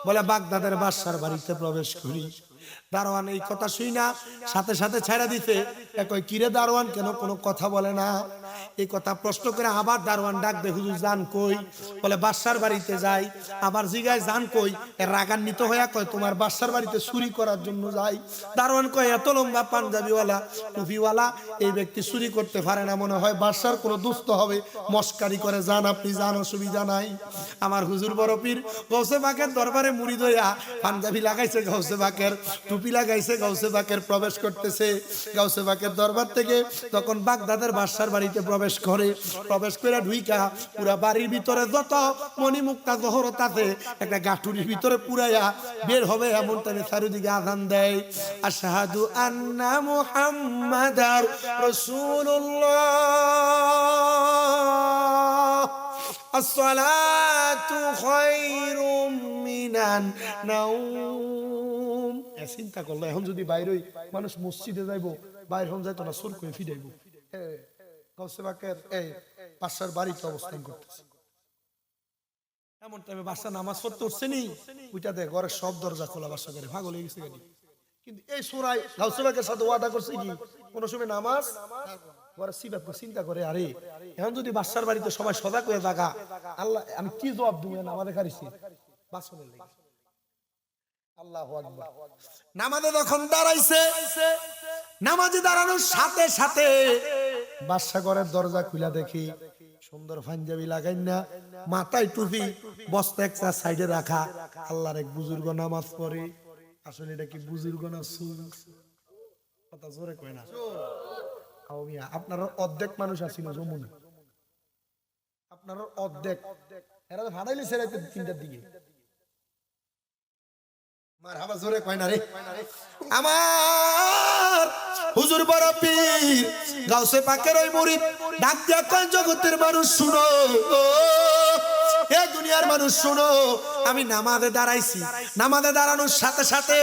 S1: বলে বাগদাদের বাদশার বাড়িতে প্রবেশ করি। দারোয়ান এই কথা শুই না সাথে সাথে ছেড়ে দিতে। কয় কিরে দারোয়ান, কেন কোনো কথা বলে না? এই কথা প্রশ্ন করে আবার দারোয়ান ডাক দে, হুজুর জান কই? বলে বাদশার বাড়িতে যাই। আবার জিগায় জান কই? রাগান্বিত হইয়া কয় তোমার বাদশার বাড়িতে চুরি করার জন্য যাই। দারোয়ান কয়, এত লম্বা পাঞ্জাবিওয়ালা টুপিওয়ালা এই ব্যক্তি চুরি করতে পারে না, মনে হয় বাদশার কোনো দুস্থ হবে, মস্কারি করে। যান আপনি যান, অসুবিধা নাই। আমার হুজুর বড় পীর গাউসে পাকের দরবারে মুরিদ হইয়া পাঞ্জাবি লাগাইছে, গাউসে পাকের টুপি লাগাইছে, গাউসে পাকের প্রবেশ করতেছে। গাউসে পাকের দরবার থেকে তখন বাগদাদের বাদশার বাড়িতে প্রবেশ করে। প্রবেশ করে ঢুইকা পুরা বাড়ির ভিতরে যত মণিমুক্তা জহরত আছে একটা গাঠুরির ভিতরে পুরাইয়া বের হবে, এমন টাইমে চারিদিকে আযান দেয়, আশহাদু আন্না মুহাম্মাদার রাসূলুল্লাহ, আসসালাতু খায়রুম মিনান নাওম। চিন্তা করলো, এখন যদি বাইরে মানুষ মসজিদে যাইবো, বাইরে হন যাইতো না, সুর করে ফিরাইবো। গাউসে পাকের এই বাদশার বাড়িতে অবস্থান করতেছে। এমন টাইমে বাদশা নামাজ পড়তে উঠছে নি, ওইটা দেখ ঘরের সব দরজা খোলা, বাদশা করে পাগল হয়ে গেছে গাড়ি। কিন্তু এই সূরায় গাউসে পাকের সাথে ওয়াদা করছে কি, কোন সময় নামাজ ঘরে সিবাত চিন্তা করে, আরে এখন যদি বাদশার বাড়িতে সবাই সজাগ হয়ে থাকা, আল্লাহ আমি কি জবাব দিব নামাজে খারিছি বাসনের লাগি। আল্লাহু আকবার। নামাজে যখন দাঁড়াইছে, নামাজে দাঁড়ানোর সাথে সাথে বাদশা ঘরের দরজা খুলে দেখি সুন্দর পাঞ্জাবি লাগাই না, মাথায় টুপি, বস্তা একটা সাইডে রাখা, আল্লাহর এক বুজুর্গ নামাজ পড়ে। আসলে এটা কি বুজুর্গ না সুর? কথা জোরে কয় না। আপনার অর্ধেক মানুষ আসিল যমুনা, আপনার অর্ধেক, এরা ভাড়াইলে সেরাইতে 3টার দিকে। মারহাবা জোরে কয় না রে আমার হুজুর বড় পীর গাউসে পাকের ওই মুরিদ ডাক দিয়া কয় জগতের মানুষ শুনো এ দুনিয়ার মানুষ শুনো আমি নামাজে দাঁড়াইছি নামাজে দাঁড়ানোর সাথে সাথে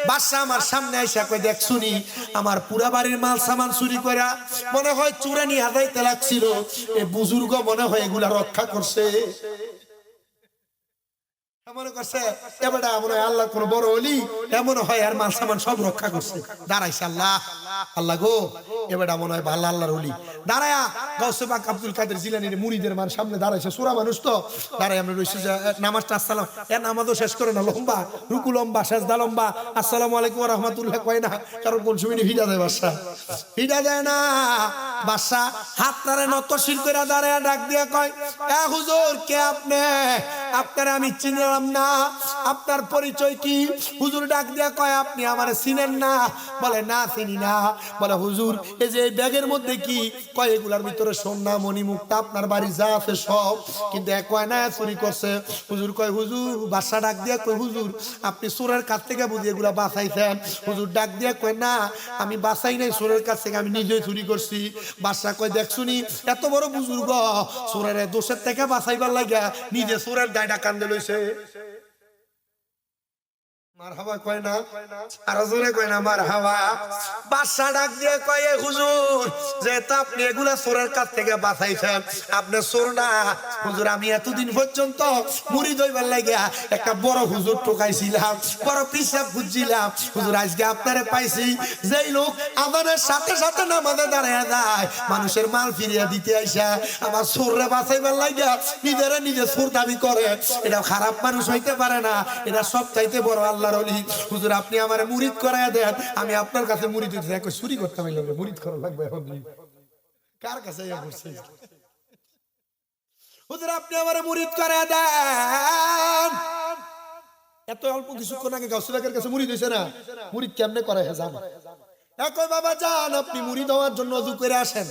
S1: বাদশা আমার সামনে আইসা কই দেখ শুনি আমার পুরা বাড়ির মাল সামান চুরি কইরা মনে হয় চুরে নিয়ে আদাইতে লাগছিল এ বুজুর্গ মনে হয় এগুলা রক্ষা করছে মনে করছে এবারে মনে হয় আল্লাহ কোন বড় ওলি এমন হয় আর মাল সামান সব রক্ষা করছে দাঁড়াইছে আল্লাহ আল্লাহ গো এবারে মনে হয় ভালো আল্লাহর ওলি দাঁড়ায়া গাউসে পাক আব্দুল কাদের জিলানীর মুরিদের মান সামনে দাঁড়াইছে সূরা মানুষ তো দাঁড়াই আমরা রইছি যে নামাজটা আসসালাম এর নামাজও শেষ করে না লম্বা রুকু লম্বা সাজদা লম্বা আসসালামু আলাইকুম ওয়া রাহমাতুল্লাহ কয় না কারণ কোন সময় ভিজা যায় বাদশা ভিজা যায় না বাদশা হাত তারে নত শির কইরা দাঁড়ায়া ডাক দিয়া কয় এ হুজুর কে আপনি আপনারে আমি চিনলাম না আপনার পরিচয় কি হুজুর ডাক দিয়া কয় আপনি আমারে চিনেন না বলে না চিনি না বলে হুজুর এই যে এই ব্যাগের মধ্যে কি কয় এগুলার ভিতরে সোনা মণি মুক্তা আপনার বাড়ি যা আছে সব কিন্তু এক কয় না চুরি করছে হুজুর কয় হুজুর বাদশা ডাক দিয়া কয় হুজুর আপনি চোরের কাছ থেকে বুঝি এগুলা বাঁচাইছেন হুজুর ডাক দিয়া কয় না আমি বাঁচাই নাই চোরের কাছ থেকে আমি নিজেই চুরি করছি বাদশা কয় দেখ শুনি এত বড় বুজুর্গ চোরের দোষের থেকে বাঁচাইবার লাগিয়া নিজে চোরের দায়টা কান্দে লইছে মারহাবা কয় না আর জোরে কয় না মারহাবা বাদশা ডাক দিয়ে কয় এ হুজুর যেহেতু আপনি এগুলা চোরের কাছ থেকে বাঁচাইছেন আপনি চোর না হুজুর আমি এতদিন পর্যন্ত মুড়ি দইবার লাগিয়া একটা বড় হুজুর টোকাইছিলাম বড় পিসাব খুঁজছিলাম হুজুর আজকে আপনারে পাইছি যেই লোক আদানের সাথে সাথে নামাজে দাঁড়ায় যায় মানুষের মাল ফিরিয়ে দিতে আইসা আমার চোররে বাঁচাইবার লাগিয়া নিজেরা নিজে চোর দাবি করে এটা খারাপ মানুষ হইতে পারে না এটা সব চাইতে বড় আল্লাহ হুজুর আপনি আমারে মুরিদ করায়া দেন আমি আপনার কাছে মুরিদ হইতে চাই চুরি করতে লাগবে মুরিদ করা লাগবে এখন কার কাছে হুজুর আপনি আমারে মুরিদ করায়া দেন এত অল্প কিছুক্ষণ আগে গাউসে পাকের কাছে মুরিদ হইছে না মুরিদ কেমনে করে হে জান একই বাবা যান আপনি মুরিদ হওয়ার জন্য ওযু করে আসেন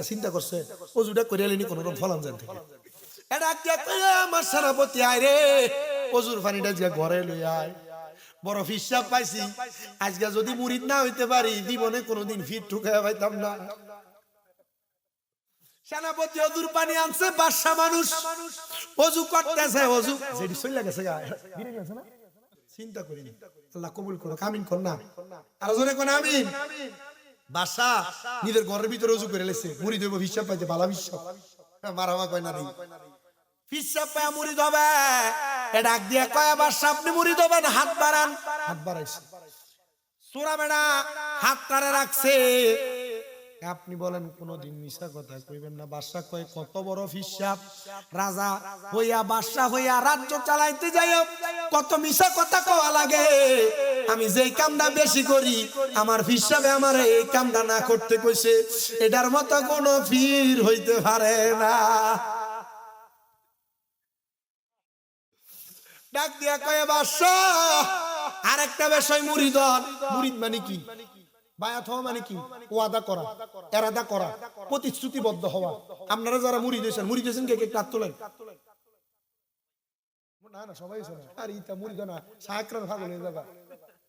S1: চিন্তা করছে ওযুটা করে এলেনি কোন রকম ফলান জান থেকে এটা কে কইয়া আমার সেনাপতি আয় রে ওযুর পানিটা যে ঘরে লই আয় বড় ফিসাব পাইছি আজকে যদি মুরিদ না হইতে পারি জীবনে কোনোদিন ফিট ঠুকায়া পাইতাম না সেনাপতি ওযুর পানি আনছে বাদশা মানুষ ওযু করতেছে ওযু যেটি চলে গেছে গা ভিড়ে গেছে না চিন্তা করি আল্লাহ কবুল করো আমিন কর না আর জোরে কোন আমিন বাদশা নিজের ঘরের ভিতরে ওযু করে লেছে মুরিদ হইব ফিসাব পাইতে ভালো ফিসাব মারামা কয় না রে ফিসাব পায় মুরিদ হবে ডাক দিয়া কয় বাদশা আপনি মুরিদ হবেন হাত বাড়ান হাত বাড়াইছে সূরা বেড়া হাত তারে রাখছে আপনি বলেন কোনদিন মিছা কথা কইবেন না বাদশা কয় কত বড় ফিসাব রাজা হইয়া বাদশা হইয়া রাজ্য চালাইতে যাইও কত মিছা কথা কওয়া লাগে আমি যেই কামটা বেশি করি আমার ফিসাবে আমার এই কামটা না করতে কইছে এটার মতো কোনো পীর হইতে পারে না ডাক দিয়া কয় বাদশা আরেকটা বিষয় মুরিদন মুরিদ মানে কি বায়াত হওয়া মানে কি ওয়াদা করা ইরাদা করা প্রতিশ্রুতিবদ্ধ হওয়া আপনারা যারা মুরিদ হইছেন কে কে হাত তোলেন না না সবাই শোনে আর ইতা মুরিদ না সাকরার ভাগ হয়ে যাবে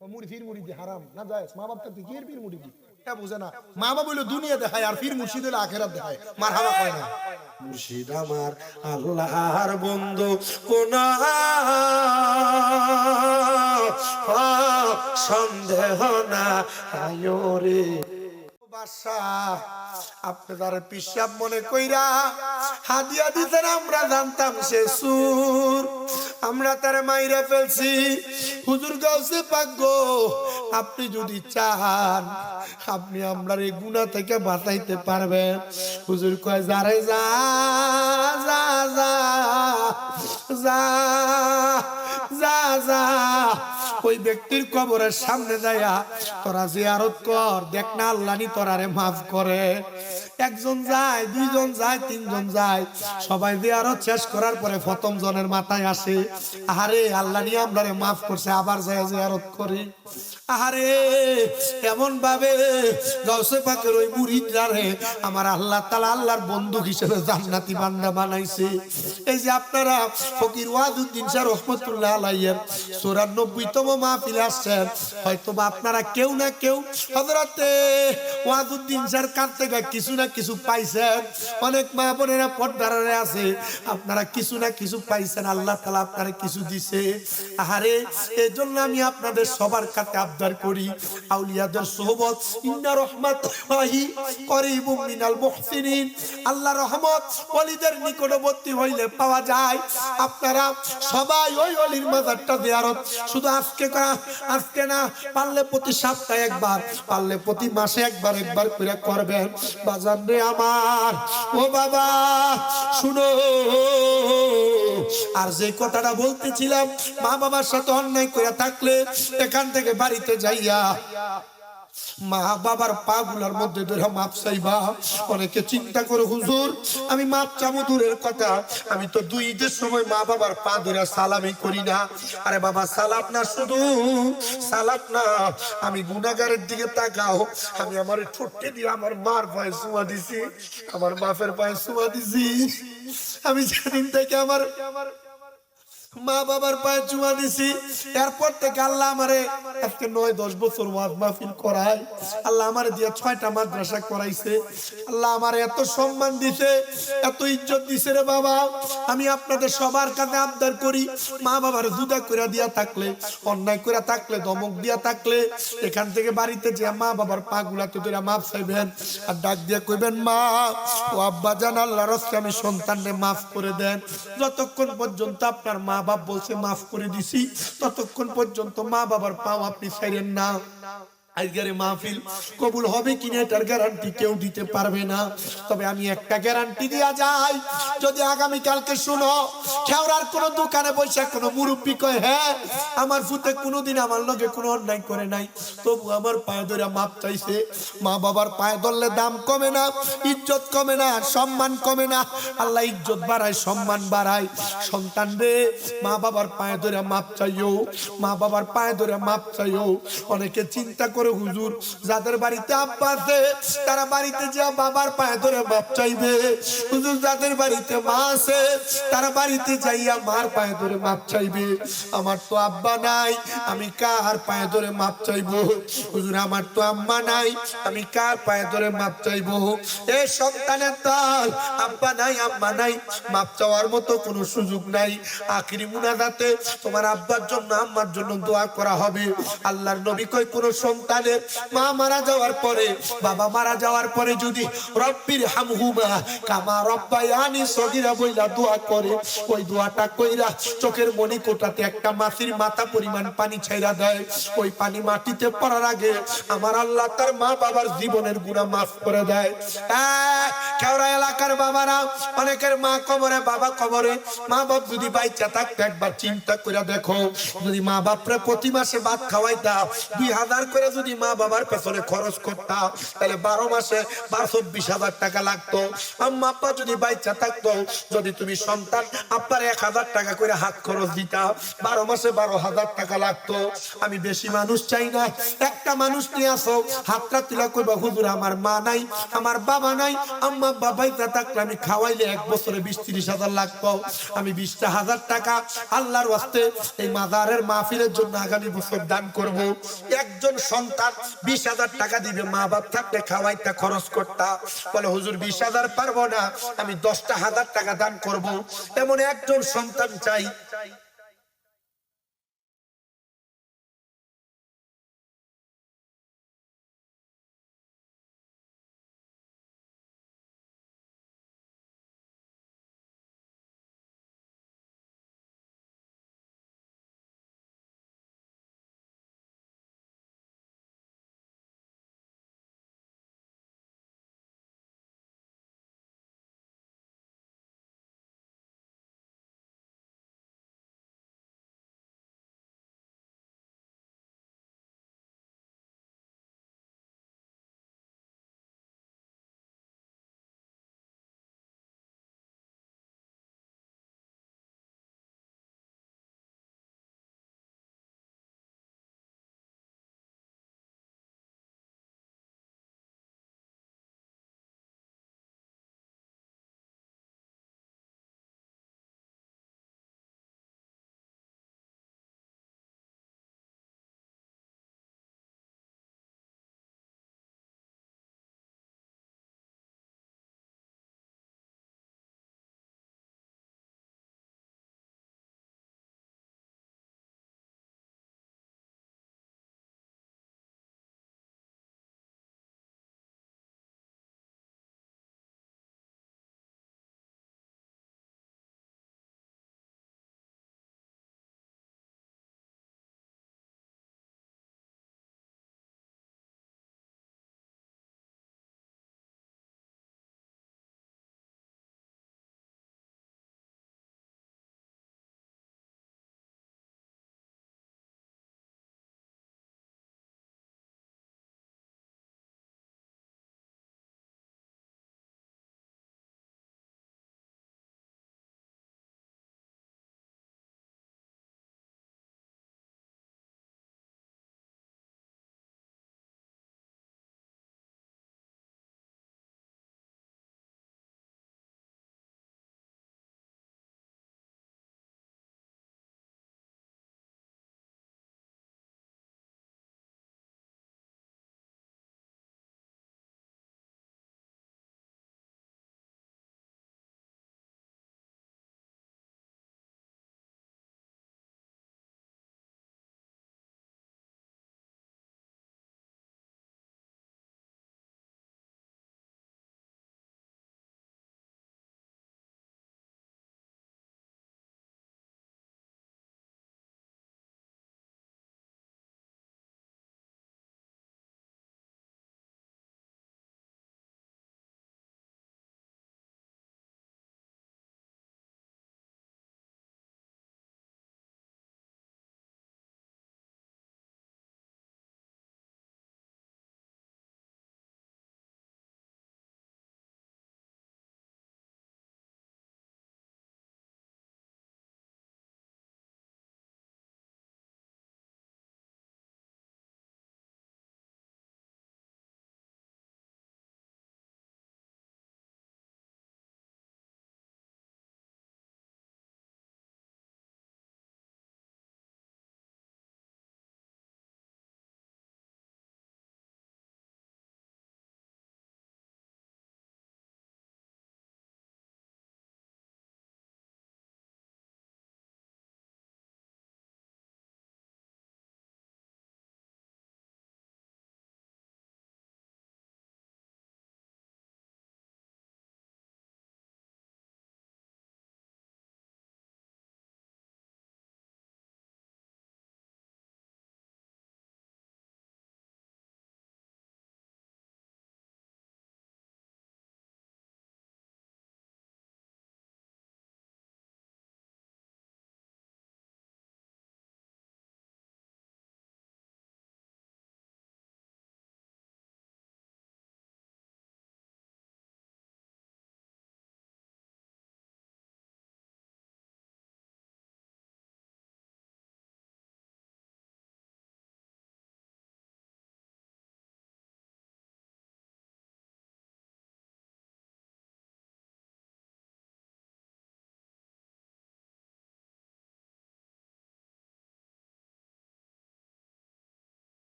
S1: ও মুরিদ ফির মুরিদ হারাম না যায় মা বাপ তো কি এর ফির মুরিদ এটা বুঝে না মা বাপ হইলো দুনিয়া দেখায় আর ফির মুর্শিদ হইলো আখিরাত দেখায় মারহাবা কয় না মুর্শিদ আমার আল্লাহর বন্ধু কোন সন্দেহ না আয়োরে বাদশা আপনি তার পিসাব মনে কইরা হাদিয়া দিতেন আমরা জানতাম সে সুর আমরা তার মাইরা ফেলছি হুজুর গাউসে পাক গো আপনি যদি চান আপনি আমরার এই গুনাহ থেকে বাঁচাইতে পারবেন হুজুর কয় যারে যা যা যা যা যা যা ওই ব্যক্তির কবরের সামনে যায়া তোরা জিয়ারত কর দেখ না আল্লাহ নি তোরারে মাফ করে একজন যায় দুইজন যায় তিনজন যায় সবাই জিয়ারত শেষ করার পরে প্রথম জনের মাথায় আসে আরে আল্লাহ নি আমরারে মাফ করছে আবার যায় জিয়ারত করি আরে এমন ভাবে গাউসে পাকের ওই মুরিদরা আমার আল্লাহ তাআলা আল্লাহর বন্ধু হিসেবে জান্নাতি বান্দা বানাইছে এই যে আপনারা ফকির ওয়াদুদ্দিন শাহ রহমাতুল্লাহ আলাইহির 94তম অন্যতম মাহফিলে আসছেন, হয়তো বা আপনারা কেউ না কেউ হযরতে ওয়াজউদ্দিন স্যার কাছ থেকে কিছু না কিছু পাইছেন। অনেক মা বোনেরা পর্দার আড়ালে আছে, আপনারা কিছু না কিছু পাইছেন, আল্লাহ তাআলা আপনারা কিছু দিছে। আহারে, এই জন্য আমি আপনাদের সবার কাছে আবদার করি, আউলিয়াদের সোহবত, ইন্না রাহমাতুল্লাহি করিবুম মিনাল মুহসিনিন, আল্লাহর রহমত ওলিদের নিকটবর্তী হইলে পাওয়া যায়। আপনারা সবাই ওই ওলির মাজারটা জিয়ারত শুধু আজকে না, পারলে প্রতি সপ্তাহে একবার, পারলে প্রতি মাসে একবার করে করবেন। বাজান রে আমার, ও বাবা শুনো, আর যে কথাটা বলতেছিলাম, মা বাবার সাথে অন্যায় করে থাকলে এখান থেকে বাড়িতে যাইয়া মা বাবার পা গুলার মধ্যে ধরে মাপ চাইবা। অনেকে চিন্তা করে, হুজুর আমি মাপ চাবো দূরের কথা, আমি তো দুই ঈদের সময় মা বাবার পা ধরে সালামি করি না। আরে বাবা, সালাম না, শুধু সালাম না, আমি গুনাহগারের দিকে তাকাও, আমি আমার ঠোঁটে দিয়ে আমার মার পায়ে চুমা দিছি, আমার বাপের পায়ে চুমা দিছি। আমি যেদিন থেকে আমার মা বাবার পায়ে চুমা দিছি, এরপর থেকে আল্লাহ আমারে আজকে 9-10 বছর ওয়াজ মাহফিল করায়, আল্লাহ আমারে দিয়ে 6টা মাদ্রাসা করাইছে, আল্লাহ আমারে এত সম্মান দিছে, এত ইজ্জত দিছে রে বাবা। আমি আপনাদের সবার কাছে আবদার করি, মা বাবার জুদা করে দিয়া থাকলে, অন্যায় করে থাকলে, ধমক দিয়া থাকলে, এখান থেকে বাড়িতে যে মা বাবার পা গুলাতে ধরে মাফ চাইবেন, আর ডাক দিয়ে কইবেন, মা ও আব্বা জান, আল্লাহর রাস্তে আমি সন্তানরে মাফ করে দেন। যতক্ষণ পর্যন্ত আপনার মা বাপ বলছে মাফ করে দিছি, ততক্ষণ পর্যন্ত মা বাবার পাও আপনি ছাইরেন না। আজকের মাহফিল কবুল হবে কিনা এটার গ্যারান্টি কেউ দিতে পারবে না, তবে আমি একটা গ্যারান্টি দিয়া যাই, যদি আগামী কালকে শুনো খেওড়ার কোন দোকানে বসে কোনো মুরব্বি কয়, হ্যাঁ আমার ফুতে কোনোদিন আমার লগে কোনো অন্যায় করে নাই, তবু আমার পায়ে ধরে মাপ চাইছে, মা বাবার পায়ে ধরলে দাম কমে না, ইজ্জত কমে না, সম্মান কমে না, আল্লাহ ইজ্জত বাড়ায়, সম্মান বাড়ায়। সন্তান রে, মা বাবার পায়ে ধরে মাপ চাইও, মা বাবার পায়ে ধরে মাপ চাইও। অনেকে চিন্তা করে, হুজুর যাদের বাড়িতে আব্বা আছে তারা বাড়িতে যা বাবার পায়ে ধরে মাপ চাইবে, হুজুর যাদের বাড়িতে মা আছে তারা বাড়িতে যাইয়া মার পায়ে ধরে মাপ চাইবে। আমার তো আব্বা নাই, আমি কার পায়ে ধরে মাপ চাইবো? হুজুর আমার তো আম্মা নাই, আমি কার পায়ে ধরে মাপ চাইবো? এই সন্তানের দল, আব্বা নাই, আম্মা নাই, মাপ চাওয়ার মতো কোনো সুযোগ নাই। আখিরি মুনাজাতে তোমার আব্বার জন্য, আম্মার জন্য দোয়া করা হবে। আল্লাহর নবী কয়, কোন সন্তানের মা মারা যাওয়ার পরে, বাবা মারা যাওয়ার পরে যদি রব্বির হামহুমা কামা রব্বায়ানি সগীরা বইলা দোয়া করে, ওই দোয়াটা কইরা চোখের মনি কোটাতে একটা মাছির মাথা পরিমাণ পানি ছাইরা দেয়, ওই পানি মাটিতে পড়ার আগে আমার আল্লাহ তার মা বাবার জীবনের গুনাহ মাফ করে দেয়। কেওড়া এলাকার বাবারা, অনেকের মা কবরে, বাবা কবরে, মা বাপ যদি বাইচা থাকতে একবার চিন্তা করে দেখো, যদি মা বাপরে প্রতি মাসে ভাত খাওয়াইতা, 2000 করে যদি মা বাবার পেছনে খরচ করতা, তাহলে 12 মাসে 24,000 টাকা লাগতো। আম্মা আব্বা যদি বাইচা থাকতো, যদি তুমি সন্তান আব্বার 1000 টাকা করে হাত খরচ দিতা, 12 মাসে 12,000 টাকা লাগতো। আমি বেশি মানুষ চাই না, একটা মানুষ নিয়ে আসো, হাতটা তুলা কইবা, হুজুর আমার মা নাই, আমার বাবা নাই, আম্মা আব্বা বাইচা থাকলে আমি খাওয়াইলে 1 বছরে 20-30,000 লাগতো। আমি 20,000 টাকা আল্লাহর ওয়াস্তে এই মাজারের মাহফিলের জন্য আগামী বছর দান করব। একজন সন্তান 20,000 টাকা দিবে, মা বাপ থাকলে খাওয়াইতে খরচ করতা, বলে হুজুর 20,000 পারবো না, আমি 10,000 টাকা দান করব। এমন একজন সন্তান চাই